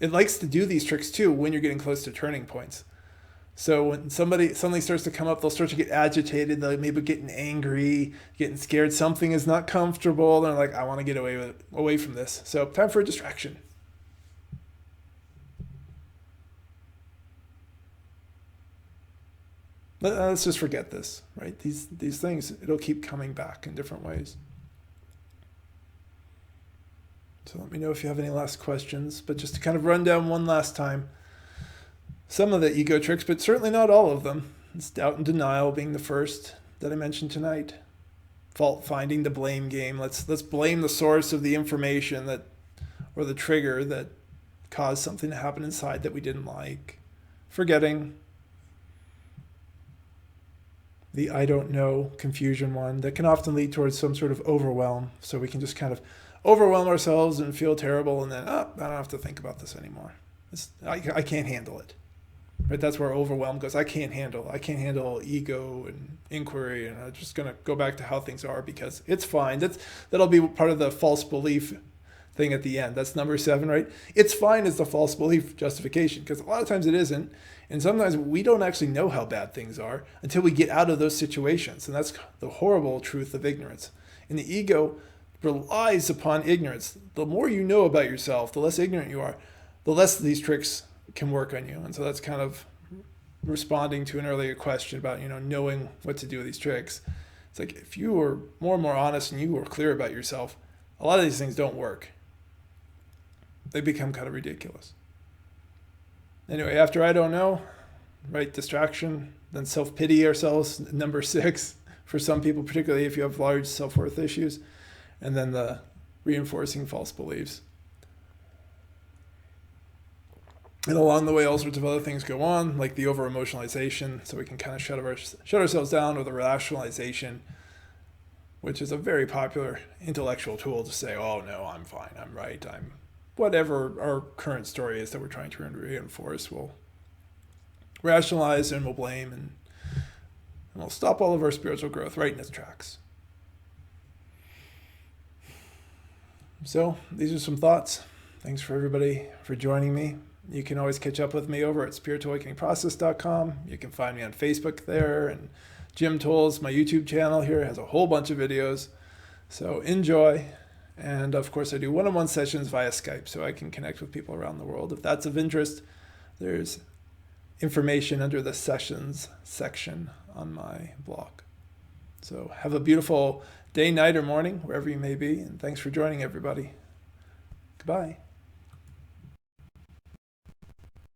It likes to do these tricks too when you're getting close to turning points. So when something starts to come up, they'll start to get agitated. They'll maybe getting angry, getting scared. Something is not comfortable. They're like, I want to get away from this. So time for a distraction. Let's just forget this, right? These things, it'll keep coming back in different ways. So let me know if you have any last questions. But just to kind of run down one last time, some of the ego tricks, but certainly not all of them. It's doubt and denial being the first that I mentioned tonight. Fault finding, the blame game. Let's blame the source of the information that, or the trigger that caused something to happen inside that we didn't like. Forgetting. The I don't know confusion one that can often lead towards some sort of overwhelm. So we can just kind of overwhelm ourselves and feel terrible, and then, I don't have to think about this anymore. I can't handle it. Right? That's where overwhelm goes. I can't handle ego and inquiry, and I'm just gonna go back to how things are because it's fine. That'll be part of the false belief thing at the end. That's number 7, right? It's fine is the false belief justification, because a lot of times it isn't. And sometimes we don't actually know how bad things are until we get out of those situations. And that's the horrible truth of ignorance. And the ego relies upon ignorance. The more you know about yourself, the less ignorant you are, the less these tricks can work on you. And so that's kind of responding to an earlier question about, knowing what to do with these tricks. It's like if you were more and more honest and you were clear about yourself, a lot of these things don't work. They become kind of ridiculous. Anyway, after I don't know, right, distraction, then self-pity ourselves, number 6, for some people, particularly if you have large self-worth issues, and then the reinforcing false beliefs. And along the way, all sorts of other things go on, like the over-emotionalization, so we can kind of shut ourselves down, or the rationalization, which is a very popular intellectual tool to say, oh, no, I'm fine, I'm right, I'm whatever our current story is that we're trying to reinforce. We'll rationalize and we'll blame, and we'll stop all of our spiritual growth right in its tracks. So these are some thoughts. Thanks for everybody for joining me. You can always catch up with me over at spiritualawakeningprocess.com. You can find me on Facebook there, and Jim Tolles, my YouTube channel here, has a whole bunch of videos. So enjoy. And of course, I do one-on-one sessions via Skype, so I can connect with people around the world. If that's of interest, there's information under the sessions section on my blog. So have a beautiful day, night, or morning, wherever you may be. And thanks for joining, everybody. Goodbye.